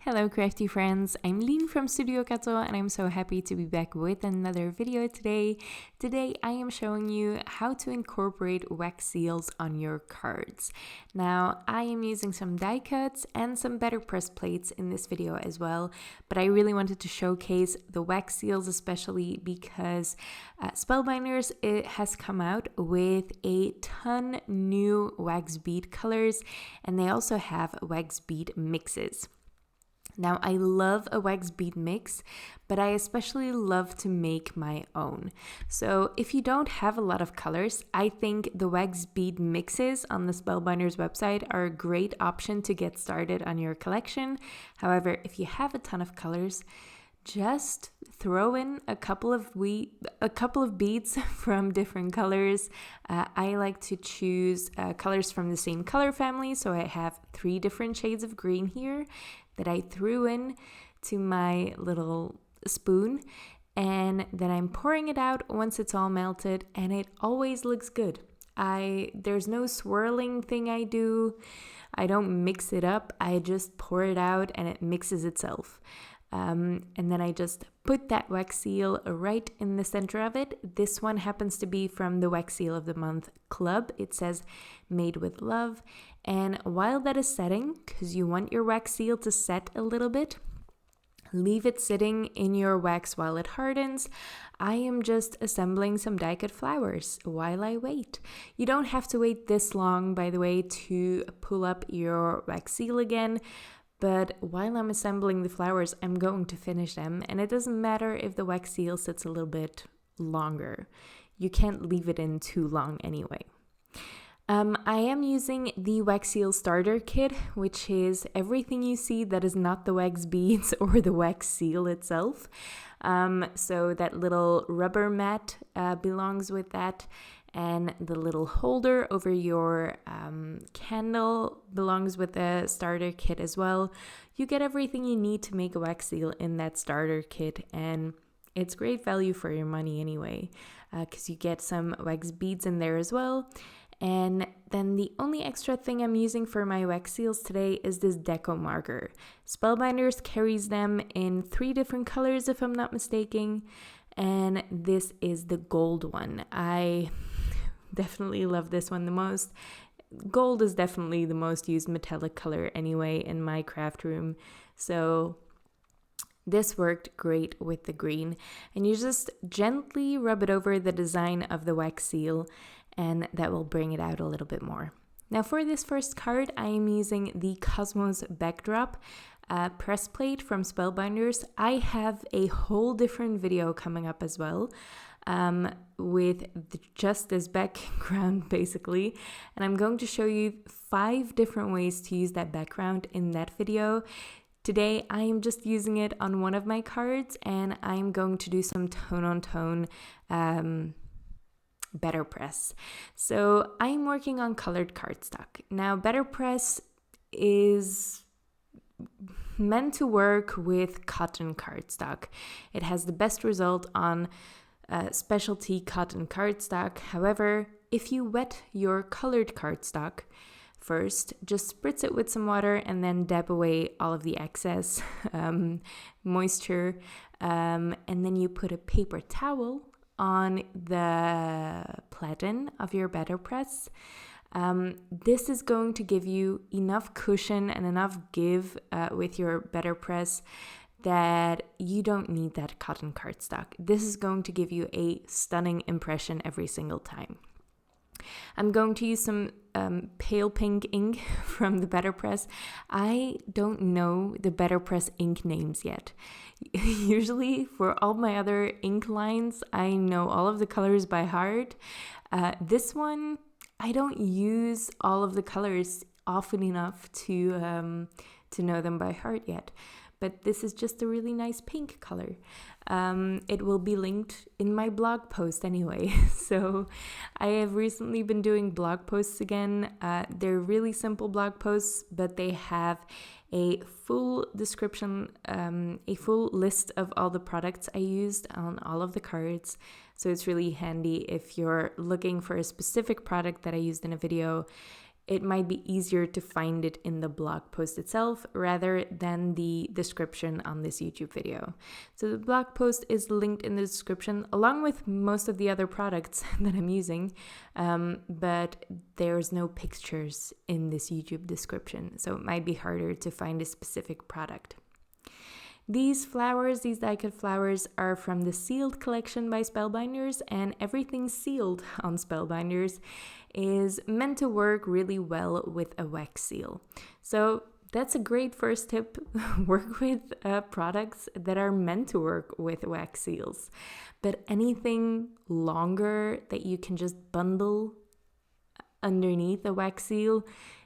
Hello crafty friends, I'm Lien from Studio Kato and I'm so happy to be back with another video today. Today I am showing you how to incorporate wax seals on your cards. Now I am using some die cuts and some BetterPress plates in this video as well, but I really wanted to showcase the wax seals especially because Spellbinders it has come out with a ton new wax bead colors and they also have wax bead mixes. Now, I love a wax bead mix, but I especially love to make my own. So if you don't have a lot of colors, I think the wax bead mixes on the Spellbinders website are a great option to get started on your collection. However, if you have a ton of colors, just throw in a couple of beads from different colors. I like to choose colors from the same color family, so I have 3 different shades of green here that I threw in to my little spoon, and then I'm pouring it out once it's all melted, and it always looks good. There's no swirling thing I do. I don't mix it up. I just pour it out and it mixes itself. And then I just put that wax seal right in the center of it. This one happens to be from the Wax Seal of the Month Club. It says made with love. And while that is setting, because you want your wax seal to set a little bit, leave it sitting in your wax while it hardens. I am just assembling some die cut flowers while I wait. You don't have to wait this long, by the way, to pull up your wax seal again. But while I'm assembling the flowers, I'm going to finish them. And it doesn't matter if the wax seal sits a little bit longer. You can't leave it in too long anyway. I am using the Wax Seal Starter Kit, which is everything you see that is not the wax beads or the wax seal itself. So that little rubber mat belongs with that. And the little holder over your candle belongs with the starter kit as well. You get everything you need to make a wax seal in that starter kit, and it's great value for your money anyway, because you get some wax beads in there as well. And then the only extra thing I'm using for my wax seals today is this deco marker. Spellbinders carries them in 3 different colors if I'm not mistaken, and this is the gold one. I definitely love this one the most. Gold is definitely the most used metallic color anyway in my craft room, so this worked great with the green. And you just gently rub it over the design of the wax seal, and that will bring it out a little bit more. Now for this first card, I am using the Cosmos Backdrop press plate from Spellbinders. I have a whole different video coming up as well, with just this background basically, and I'm going to show you 5 different ways to use that background in that video. Today I am just using it on one of my cards, and I'm going to do some tone-on-tone BetterPress. So I'm working on colored cardstock. Now BetterPress is meant to work with cotton cardstock. It has the best result on specialty cotton cardstock. However, if you wet your colored cardstock first, just spritz it with some water and then dab away all of the excess moisture, and then you put a paper towel on the platen of your BetterPress. This is going to give you enough cushion and enough give with your BetterPress that you don't need that cotton cardstock. This is going to give you a stunning impression every single time. I'm going to use some pale pink ink from the BetterPress. I don't know the BetterPress ink names yet. Usually for all my other ink lines, I know all of the colors by heart. This one, I don't use all of the colors often enough to know them by heart yet. But this is just a really nice pink color. It will be linked in my blog post anyway. So I have recently been doing blog posts again. They're really simple blog posts, but they have a full description, a full list of all the products I used on all of the cards. So it's really handy if you're looking for a specific product that I used in a video. it might be easier to find it in the blog post itself rather than the description on this YouTube video. So the blog post is linked in the description along with most of the other products that I'm using, but there's no pictures in this YouTube description, so it might be harder to find a specific product. These flowers, these die-cut flowers, are from the Sealed collection by Spellbinders, and everything sealed on Spellbinders is meant to work really well with a wax seal. So that's a great first tip. Work with products that are meant to work with wax seals. But anything longer that you can just bundle underneath a wax seal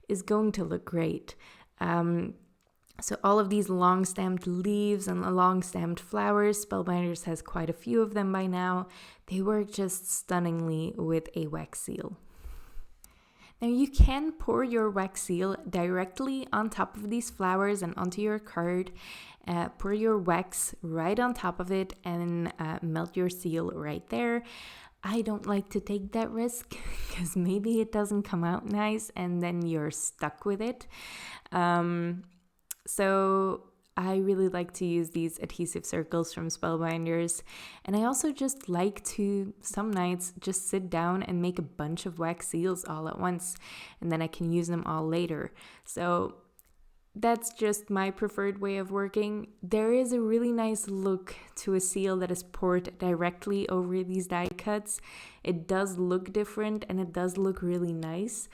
is going to look great. So all of these long stamped leaves and long stamped flowers, Spellbinders has quite a few of them by now. They work just stunningly with a wax seal. Now you can pour your wax seal directly on top of these flowers and onto your card. Pour your wax right on top of it and melt your seal right there. I don't like to take that risk because maybe it doesn't come out nice and then you're stuck with it. So I really like to use these adhesive circles from Spellbinders, and I also just like to some nights just sit down and make a bunch of wax seals all at once, and then I can use them all later. So that's just my preferred way of working. There is a really nice look to a seal that is poured directly over these die cuts. It does look different and it does look really nice.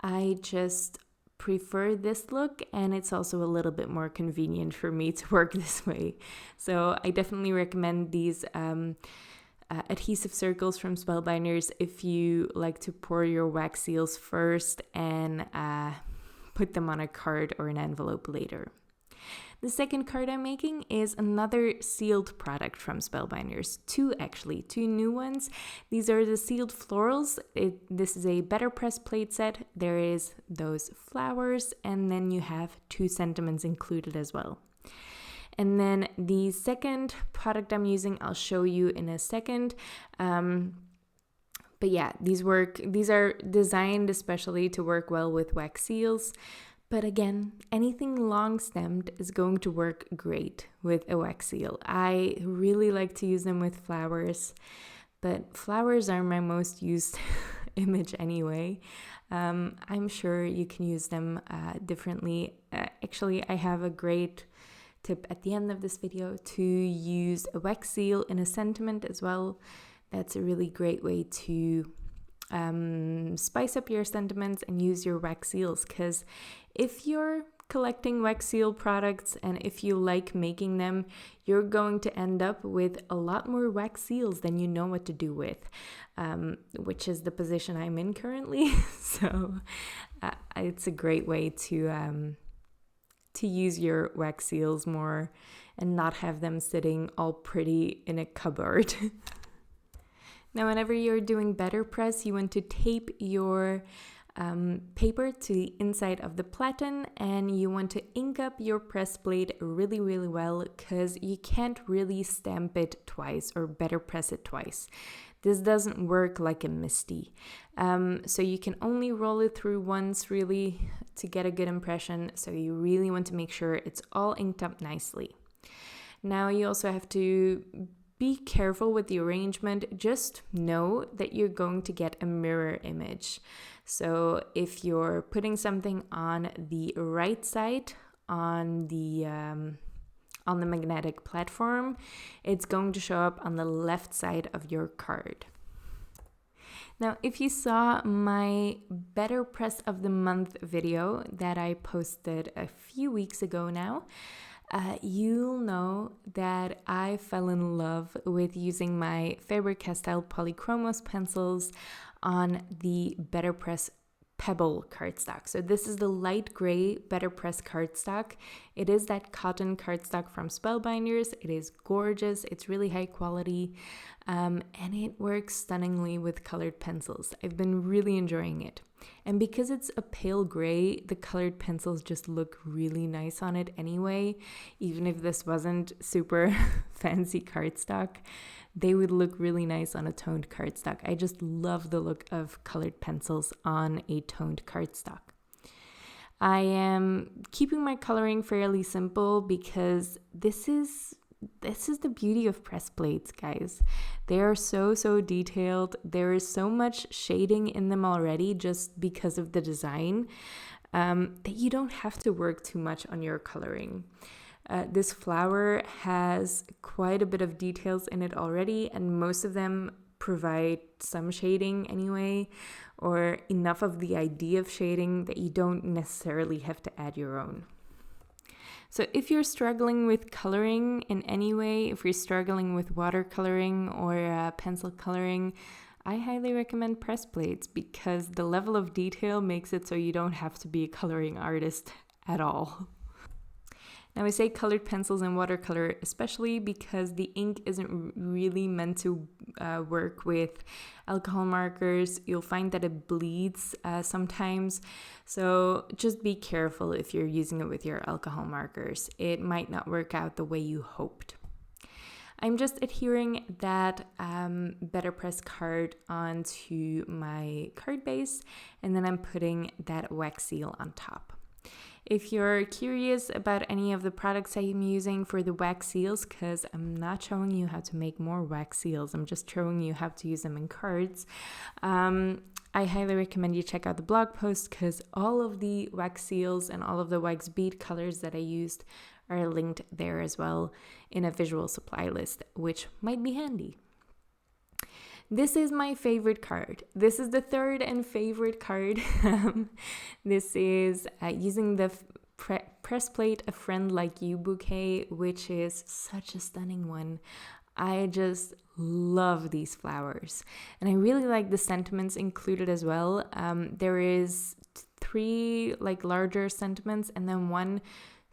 I just prefer this look, and it's also a little bit more convenient for me to work this way. So I definitely recommend these adhesive circles from Spellbinders if you like to pour your wax seals first and put them on a card or an envelope later. The second card I'm making is another sealed product from Spellbinders. Two new ones. These are the sealed florals. This is a BetterPress plate set. There is those flowers, and then you have 2 sentiments included as well. And then the second product I'm using, I'll show you in a second. But yeah, these are designed especially to work well with wax seals. But again, anything long stemmed is going to work great with a wax seal. I really like to use them with flowers, but flowers are my most used image anyway. I'm sure you can use them differently. Actually, I have a great tip at the end of this video to use a wax seal in a sentiment as well. That's a really great way to spice up your sentiments and use your wax seals, because if you're collecting wax seal products and if you like making them, you're going to end up with a lot more wax seals than you know what to do with, which is the position I'm in currently. So it's a great way to use your wax seals more and not have them sitting all pretty in a cupboard. Now, whenever you're doing BetterPress, you want to tape your paper to the inside of the platen, and you want to ink up your press blade really, really well, because you can't really stamp it twice or BetterPress it twice. This doesn't work like a MISTI. So you can only roll it through once really to get a good impression. So you really want to make sure it's all inked up nicely. Now you also have to be careful with the arrangement. Just know that you're going to get a mirror image. So if you're putting something on the right side on the magnetic platform, it's going to show up on the left side of your card. Now, if you saw my BetterPress of the Month video that I posted a few weeks ago now, you'll know that I fell in love with using my Faber-Castell Polychromos pencils on the BetterPress Pebble cardstock. So this is the light gray BetterPress cardstock. It is that cotton cardstock from Spellbinders. It is gorgeous. It's really high quality, and it works stunningly with colored pencils. I've been really enjoying it. And because it's a pale gray, the colored pencils just look really nice on it anyway. Even if this wasn't super fancy cardstock, they would look really nice on a toned cardstock. I just love the look of colored pencils on a toned cardstock. I am keeping my coloring fairly simple because this is the beauty of press plates, guys. They are so detailed. There is so much shading in them already just because of the design, that you don't have to work too much on your coloring. This flower has quite a bit of details in it already, and most of them provide some shading anyway, or enough of the idea of shading that you don't necessarily have to add your own. So if you're struggling with coloring in any way, if you're struggling with watercoloring or pencil coloring, I highly recommend press plates because the level of detail makes it so you don't have to be a coloring artist at all. Now I say colored pencils and watercolor especially because the ink isn't really meant to work with alcohol markers. You'll find that it bleeds sometimes, so just be careful if you're using it with your alcohol markers. It might not work out the way you hoped. I'm just adhering that BetterPress card onto my card base, and then I'm putting that wax seal on top. If you're curious about any of the products I'm using for the wax seals, because I'm not showing you how to make more wax seals, I'm just showing you how to use them in cards, I highly recommend you check out the blog post because all of the wax seals and all of the wax bead colors that I used are linked there as well in a visual supply list, which might be handy. This is my favorite card. This is the third and favorite card. This is using the press plate A Friend Like You bouquet, which is such a stunning one. I just love these flowers. And I really like the sentiments included as well. There is 3 larger sentiments and then one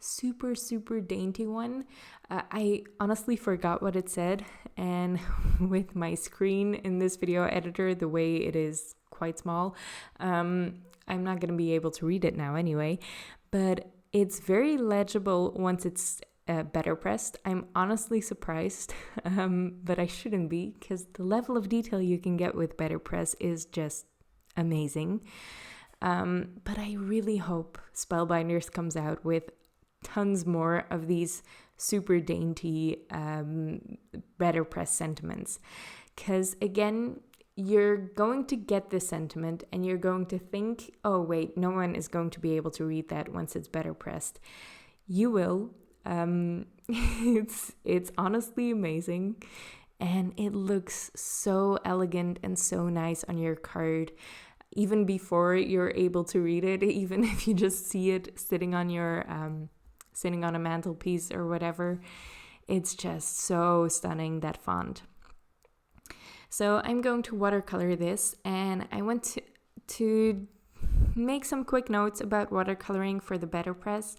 super dainty one. I honestly forgot what it said, and with my screen in this video editor the way it is quite small, I'm not going to be able to read it now anyway, but it's very legible once it's better pressed. I'm honestly surprised, but I shouldn't be because the level of detail you can get with BetterPress is just amazing. But I really hope Spellbinders comes out with tons more of these super dainty BetterPress sentiments, because again, you're going to get this sentiment and you're going to think, oh wait, no one is going to be able to read that once it's better pressed. You will. It's honestly amazing, and it looks so elegant and so nice on your card even before you're able to read it, even if you just see it sitting on your sitting on a mantelpiece or whatever. It's just so stunning, that font. So I'm going to watercolor this, and I want to make some quick notes about watercoloring for the BetterPress.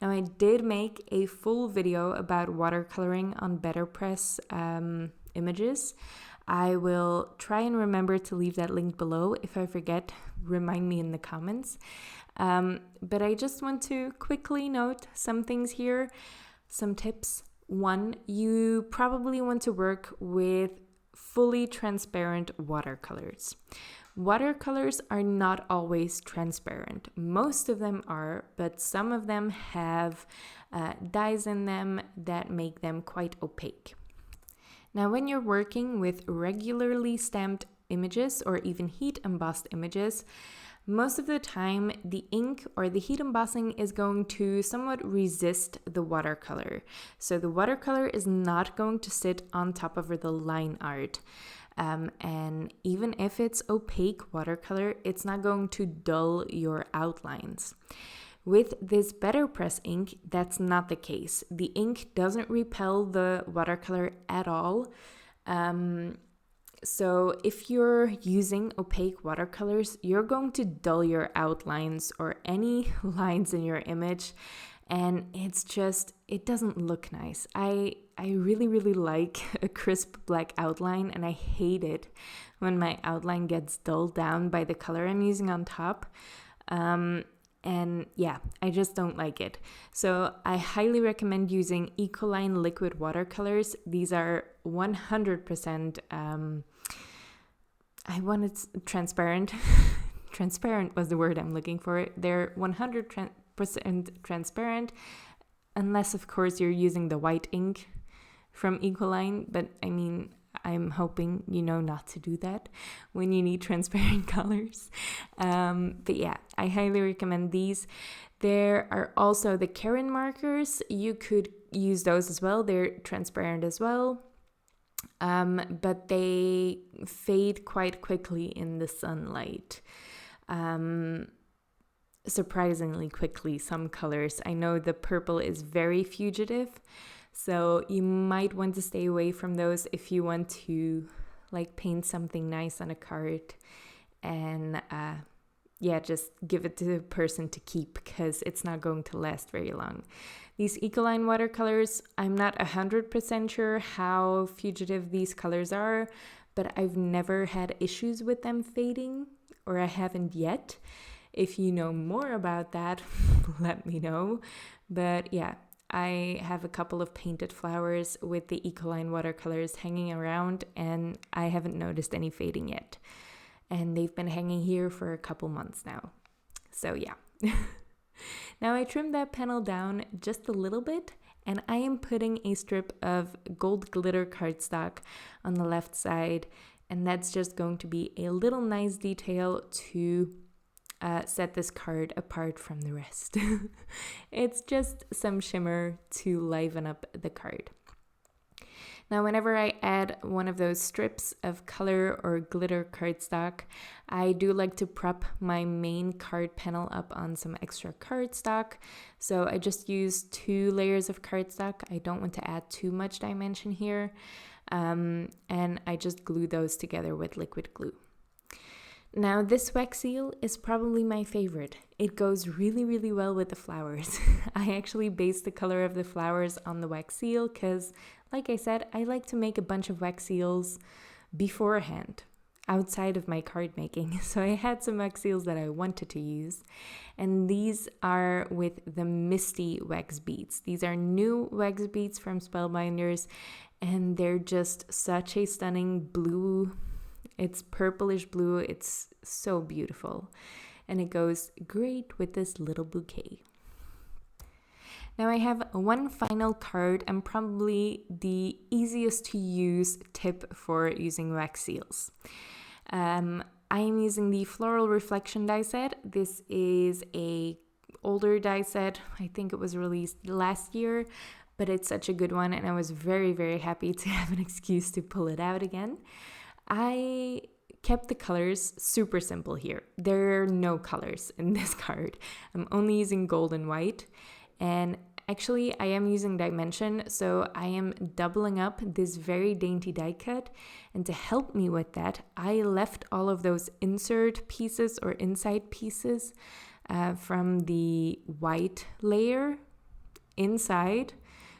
Now I did make a full video about watercoloring on BetterPress images. I will try and remember to leave that link below. If I forget, remind me in the comments. But I just want to quickly note some things here, some tips. 1, you probably want to work with fully transparent watercolors. Watercolors are not always transparent. Most of them are, but some of them have dyes in them that make them quite opaque. Now, when you're working with regularly stamped images or even heat embossed images, most of the time the ink or the heat embossing is going to somewhat resist the watercolor. So the watercolor is not going to sit on top of the line art. And even if it's opaque watercolor, it's not going to dull your outlines. With this BetterPress ink, that's not the case. The ink doesn't repel the watercolor at all. So if you're using opaque watercolors, you're going to dull your outlines or any lines in your image, and it doesn't look nice. I really, really like a crisp black outline, and I hate it when my outline gets dulled down by the color I'm using on top. And yeah, I just don't like it. So I highly recommend using Ecoline liquid watercolors. These are 100%, I wanted transparent. Transparent was the word I'm looking for. They're 100% transparent, unless of course you're using the white ink from Ecoline, but I mean, I'm hoping you know not to do that when you need transparent colors. But yeah, I highly recommend these. There are also the Karen markers. You could use those as well. They're transparent as well, but they fade quite quickly in the sunlight. Surprisingly quickly, some colors. I know the purple is very fugitive, so you might want to stay away from those if you want to like paint something nice on a card and just give it to the person to keep, because it's not going to last very long. These Ecoline watercolors, I'm not 100% sure how fugitive these colors are, but I've never had issues with them fading, or I haven't yet. If you know more about that, let me know. But yeah, I have a couple of painted flowers with the Ecoline watercolors hanging around, and I haven't noticed any fading yet. And they've been hanging here for a couple months now. So yeah. Now I trimmed that panel down just a little bit, and I am putting a strip of gold glitter cardstock on the left side, and that's just going to be a little nice detail to set this card apart from the rest. It's just some shimmer to liven up the card. Now, whenever I add one of those strips of color or glitter cardstock, I do like to prop my main card panel up on some extra cardstock. So I just use 2 layers of cardstock. I don't want to add too much dimension here. And I just glue those together with liquid glue. Now, this wax seal is probably my favorite. It goes really, really well with the flowers. I actually based the color of the flowers on the wax seal because, like I said, I like to make a bunch of wax seals beforehand, outside of my card making. So I had some wax seals that I wanted to use, and these are with the Misty wax beads. These are new wax beads from Spellbinders, and they're just such a stunning blue. It's purplish blue. It's so beautiful, and it goes great with this little bouquet. Now I have one final card and probably the easiest to use tip for using wax seals. I am using the Floral Reflection die set. This is a older die set. I think it was released last year, but it's such a good one, and I was very, very happy to have an excuse to pull it out again. I kept the colors super simple here. There are no colors in this card. I'm only using gold and white. And actually, I am using dimension, so I am doubling up this very dainty die cut. And to help me with that, I left all of those insert pieces or inside pieces from the white layer inside.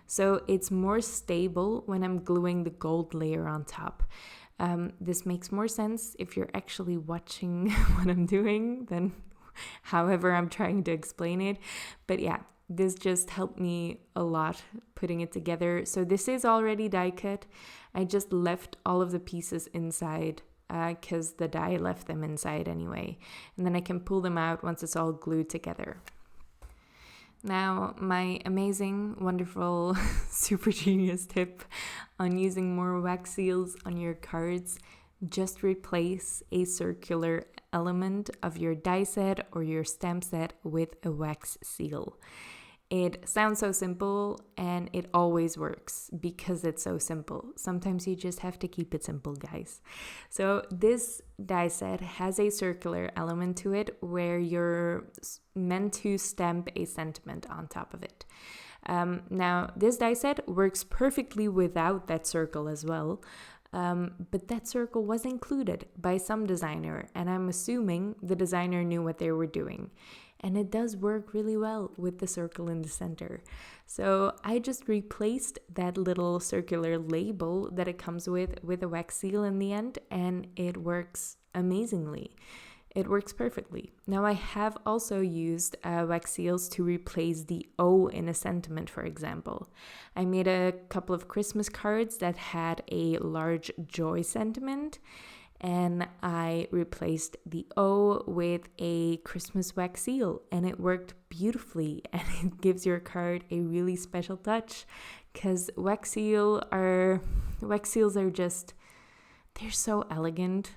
So it's more stable when I'm gluing the gold layer on top. This makes more sense if you're actually watching what I'm doing than however I'm trying to explain it. But yeah, this just helped me a lot putting it together. So this is already die cut. I just left all of the pieces inside because the die left them inside anyway. And then I can pull them out once it's all glued together. Now, my amazing, wonderful, super genius tip on using more wax seals on your cards: just replace a circular element of your die set or your stamp set with a wax seal. It sounds so simple, and it always works because it's so simple. Sometimes you just have to keep it simple, guys. So this die set has a circular element to it where you're meant to stamp a sentiment on top of it. Now, this die set works perfectly without that circle as well. But that circle was included by some designer, and I'm assuming the designer knew what they were doing. and it does work really well with the circle in the center. So I just replaced that little circular label that it comes with a wax seal in the end, and it works amazingly. It works perfectly. Now I have also used wax seals to replace the O in a sentiment, for example. I made a couple of Christmas cards that had a large joy sentiment, and I replaced the O with a Christmas wax seal, and it worked beautifully, and it gives your card a really special touch, because wax seals are just, they're so elegant.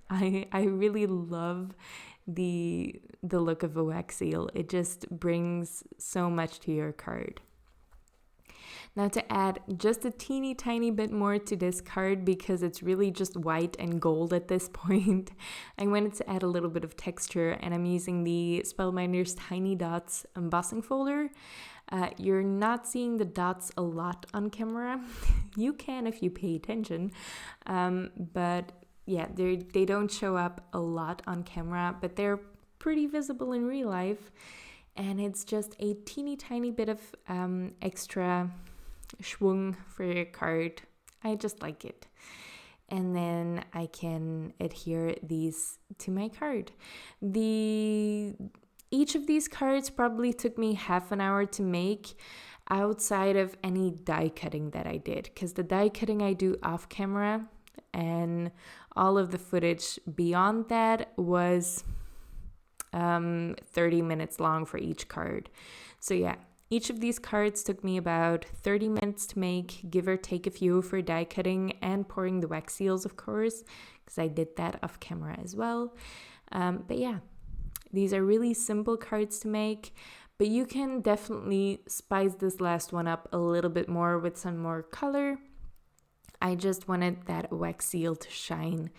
I really love the look of a wax seal. It just brings so much to your card. Now, to add just a teeny tiny bit more to this card, because it's really just white and gold at this point, I wanted to add a little bit of texture, and I'm using the Spellbinders Tiny Dots embossing folder. You're not seeing the dots a lot on camera. You can if you pay attention, but yeah, they don't show up a lot on camera, but they're pretty visible in real life. And it's just a teeny tiny bit of extra schwung for your card. I just like it. And then I can adhere these to my card. Each of these cards probably took me half an hour to make, outside of any die cutting that I did, because the die cutting I do off camera, and all of the footage beyond that was 30 minutes long for each card. So yeah, each of these cards took me about 30 minutes to make, give or take a few for die cutting and pouring the wax seals, of course, because I did that off camera as well. But yeah, these are really simple cards to make, but you can definitely spice this last one up a little bit more with some more color. I just wanted that wax seal to shine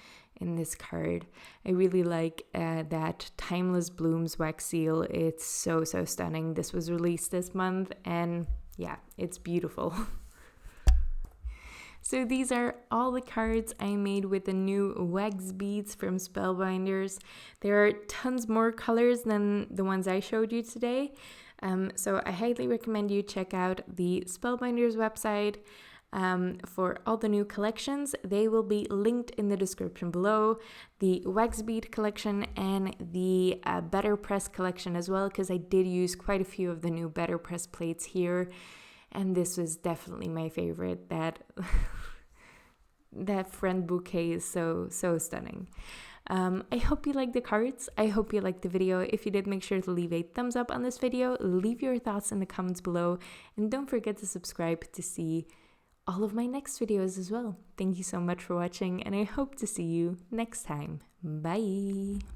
in this card. I really like that Timeless Blooms wax seal. It's so stunning. This was released this month, and yeah, it's beautiful. So these are all the cards I made with the new wax beads from Spellbinders. There are tons more colors than the ones I showed you today. So I highly recommend you check out the Spellbinders website. For all the new collections. They will be linked in the description below. The wax bead collection and the BetterPress collection as well, because I did use quite a few of the new BetterPress plates here, and this was definitely my favorite. That friend bouquet is so stunning. I hope you like the cards. I hope you liked the video. If you did, make sure to leave a thumbs up on this video. Leave your thoughts in the comments below, and don't forget to subscribe to see all of my next videos as well. Thank you so much for watching, and I hope to see you next time. Bye!